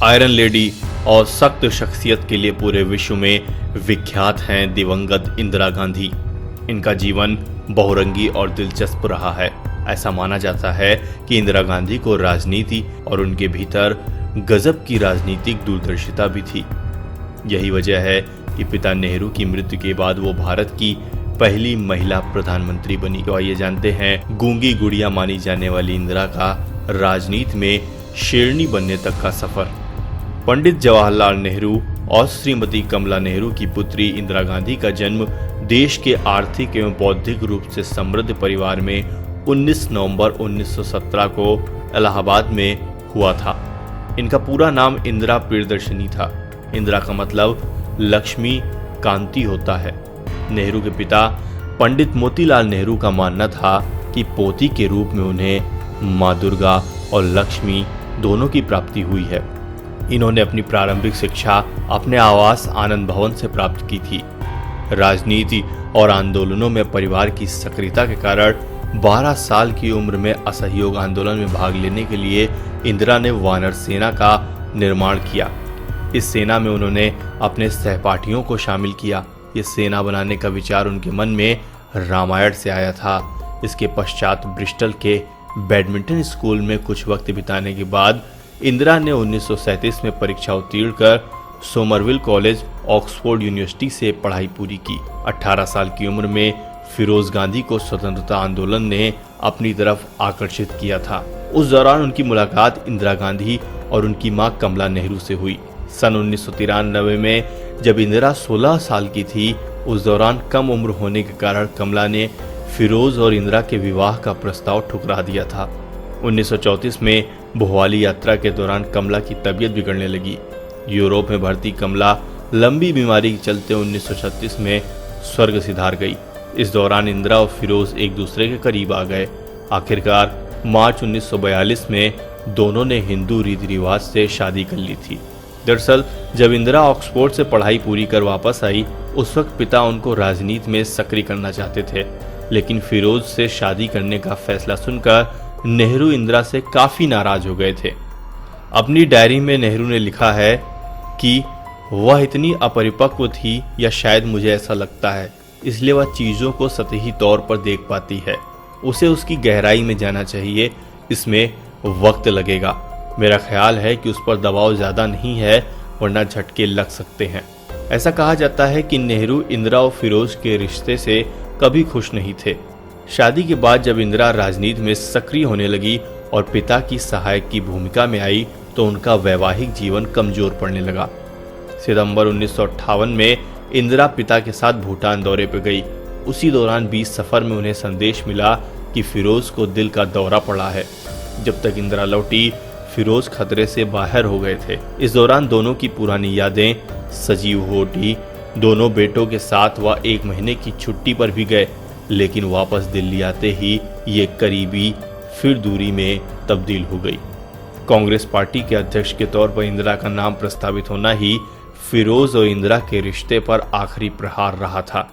Iron lady और सख्त शख्सियत के लिए पूरे विश्व में विख्यात हैं दिवंगत इंदिरा गांधी। इनका जीवन बहुरंगी और दिलचस्प रहा है। ऐसा माना जाता है कि इंदिरा गांधी को राजनीति और उनके भीतर गजब की राजनीतिक दूरदर्शिता भी थी। यही वजह है कि पिता नेहरू की मृत्यु के बाद वो भारत की पहली महिला प्रधानमंत्री बनी। तो आइए जानते हैं गूंगी गुड़िया मानी जाने वाली इंदिरा का राजनीति में शेरनी बनने तक का सफर। पंडित जवाहरलाल नेहरू और श्रीमती कमला नेहरू की पुत्री इंदिरा गांधी का जन्म देश के आर्थिक एवं बौद्धिक रूप से समृद्ध परिवार में 19 नवंबर 1917 को इलाहाबाद में हुआ था। इनका पूरा नाम इंदिरा प्रियदर्शनी था। इंदिरा का मतलब लक्ष्मी कांति होता है। नेहरू के पिता पंडित मोतीलाल नेहरू का मानना था कि पोती के रूप में उन्हें मां दुर्गा और लक्ष्मी दोनों की प्राप्ति हुई है। इन्होंने अपनी प्रारंभिक शिक्षा अपने आवास आनंद भवन से प्राप्त की थी। राजनीति और आंदोलनों में परिवार की सक्रियता के कारण 12 साल की उम्र में असहयोग आंदोलन में भाग लेने के लिए इंदिरा ने वानर सेना का निर्माण किया। इस सेना में उन्होंने अपने सहपाठियों को शामिल किया। ये सेना बनाने का विचार उनके मन में रामायण से आया था। इसके पश्चात ब्रिस्टल के बैडमिंटन स्कूल में कुछ वक्त बिताने के बाद इंदिरा ने 1937 में परीक्षा उत्तीर्ण कर सोमरविल कॉलेज ऑक्सफोर्ड यूनिवर्सिटी से पढ़ाई पूरी की। 18 साल की उम्र में फिरोज गांधी को स्वतंत्रता आंदोलन ने अपनी तरफ आकर्षित किया था। उस दौरान उनकी मुलाकात इंदिरा गांधी और उनकी मां कमला नेहरू से हुई। सन 1993 में जब इंदिरा 16 साल की थी, उस दौरान कम उम्र होने के कारण कमला ने फिरोज और इंदिरा के विवाह का प्रस्ताव ठुकरा दिया था। 1934 में भोवाली यात्रा के दौरान कमला की तबीयत बिगड़ने लगी। यूरोप में भर्ती कमला लंबी बीमारी के चलते 1936 में स्वर्ग सिधार गई। इस दौरान इंदिरा और फिरोज एक दूसरे के करीब आ गए। आखिरकार मार्च 1942 में दोनों ने हिंदू रीति रिवाज से शादी कर ली थी। दरअसल जब इंदिरा ऑक्सफोर्ड से पढ़ाई पूरी कर वापस आई, उस वक्त पिता उनको राजनीति में सक्रिय करना चाहते थे, लेकिन फिरोज से शादी करने का फैसला सुनकर नेहरू इंदिरा से काफी नाराज हो गए थे। अपनी डायरी में नेहरू ने लिखा है कि वह इतनी अपरिपक्व थी, या शायद मुझे ऐसा लगता है, इसलिए वह चीजों को सतही तौर पर देख पाती है। उसे उसकी गहराई में जाना चाहिए, इसमें वक्त लगेगा। मेरा ख्याल है कि उस पर दबाव ज्यादा नहीं है, वरना झटके लग सकते हैं। ऐसा कहा जाता है कि नेहरू इंदिरा और फिरोज के रिश्ते से कभी खुश नहीं थे। शादी के बाद जब इंदिरा राजनीति में सक्रिय होने लगी और पिता की सहायक की भूमिका में आई, तो उनका वैवाहिक जीवन कमजोर पड़ने लगा। सितंबर 1958 में इंदिरा पिता के साथ भूटान दौरे पर गई। उसी दौरान 20 सफर में उन्हें संदेश मिला कि फिरोज को दिल का दौरा पड़ा है। जब तक इंदिरा लौटी, फिरोज खतरे से बाहर हो गए थे। इस दौरान दोनों की पुरानी यादें सजीव हो उठी। दोनों बेटों के साथ वह 1 महीने की छुट्टी पर भी गए, लेकिन वापस दिल्ली आते ही ये करीबी फिर दूरी में तब्दील हो गई। कांग्रेस पार्टी के अध्यक्ष के तौर पर इंदिरा का नाम प्रस्तावित होना ही फिरोज और इंदिरा के रिश्ते पर आखिरी प्रहार रहा था।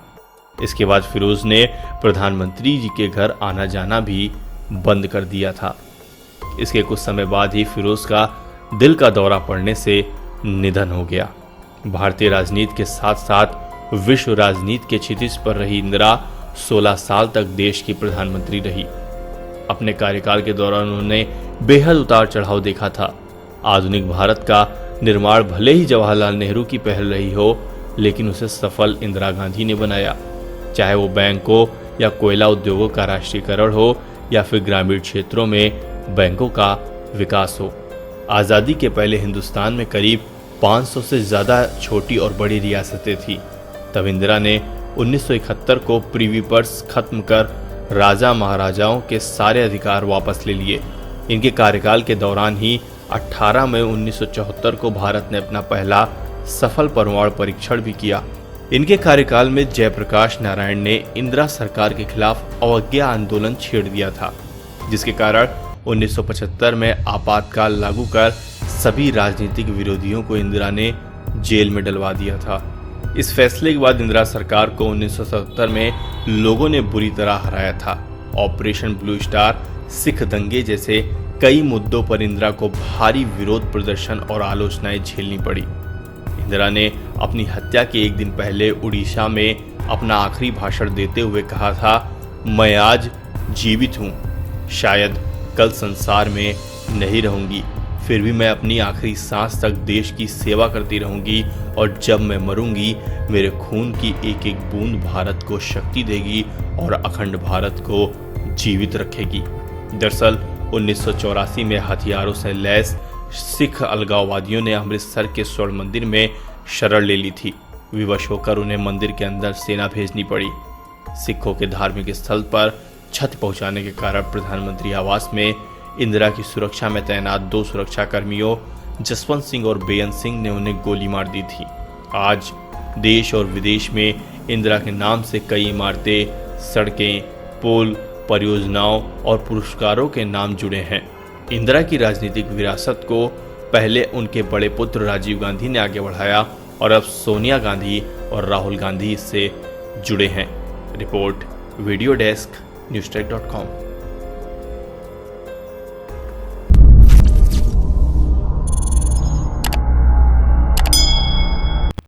इसके बाद फिरोज ने प्रधानमंत्री जी के घर आना जाना भी बंद कर दिया था। इसके कुछ समय बाद ही फिरोज का दिल का दौरा पड़ने से निधन हो गया। भारतीय राजनीति के साथ साथ विश्व राजनीति के क्षितिज पर रही इंदिरा 16 साल तक देश की प्रधानमंत्री रही। अपने कार्यकाल के दौरान उन्होंने बेहद उतार चढ़ाव देखा था। आधुनिक भारत का निर्माण भले ही जवाहरलाल नेहरू की पहल रही हो, लेकिन उसे सफल इंदिरा गांधी ने बनाया। चाहे वो बैंकों या कोयला उद्योगों का राष्ट्रीयकरण हो, या फिर ग्रामीण क्षेत्रों में बैंकों का विकास हो। आज़ादी के पहले हिंदुस्तान में करीब 500 से ज़्यादा छोटी और बड़ी रियासतें थीं। तब इंदिरा ने 1971 को प्रीवी पर्स खत्म कर राजा महाराजाओं के सारे अधिकार वापस ले लिए। इनके कार्यकाल के दौरान ही 18 मई 1974 को भारत ने अपना पहला सफल परमाणु परीक्षण भी किया। इनके कार्यकाल में जयप्रकाश नारायण ने इंदिरा सरकार के खिलाफ अवज्ञा आंदोलन छेड़ दिया था, जिसके कारण 1975 में आपातकाल लागू कर सभी राजनीतिक विरोधियों को इंदिरा ने जेल में डलवा दिया था। इस फैसले के बाद इंदिरा सरकार को 1977 में लोगों ने बुरी तरह हराया था। ऑपरेशन ब्लू स्टार, सिख दंगे जैसे कई मुद्दों पर इंदिरा को भारी विरोध प्रदर्शन और आलोचनाएं झेलनी पड़ी। इंदिरा ने अपनी हत्या के एक दिन पहले उड़ीसा में अपना आखिरी भाषण देते हुए कहा था, मैं आज जीवित हूँ, शायद कल संसार में नहीं रहूंगी, फिर भी मैं अपनी आखिरी सांस तक देश की सेवा करती रहूंगी और जब मैं मरूंगी मेरे खून की एक एक बूंद भारत को शक्ति देगी और अखंड भारत को जीवित रखेगी। दरअसल 1984 में हथियारों से लैस सिख अलगाववादियों ने अमृतसर के स्वर्ण मंदिर में शरण ले ली थी। विवश होकर उन्हें मंदिर के अंदर सेना भेजनी पड़ी। सिखों के धार्मिक स्थल पर क्षति पहुंचाने के कारण प्रधानमंत्री आवास में इंदिरा की सुरक्षा में तैनात 2 सुरक्षा कर्मियों जसवंत सिंह और बेअंत सिंह ने उन्हें गोली मार दी थी। आज देश और विदेश में इंदिरा के नाम से कई इमारतें, सड़कें, पुल, परियोजनाओं और पुरस्कारों के नाम जुड़े हैं। इंदिरा की राजनीतिक विरासत को पहले उनके बड़े पुत्र राजीव गांधी ने आगे बढ़ाया और अब सोनिया गांधी और राहुल गांधी इससे जुड़े हैं। Report video desk news टेक.com।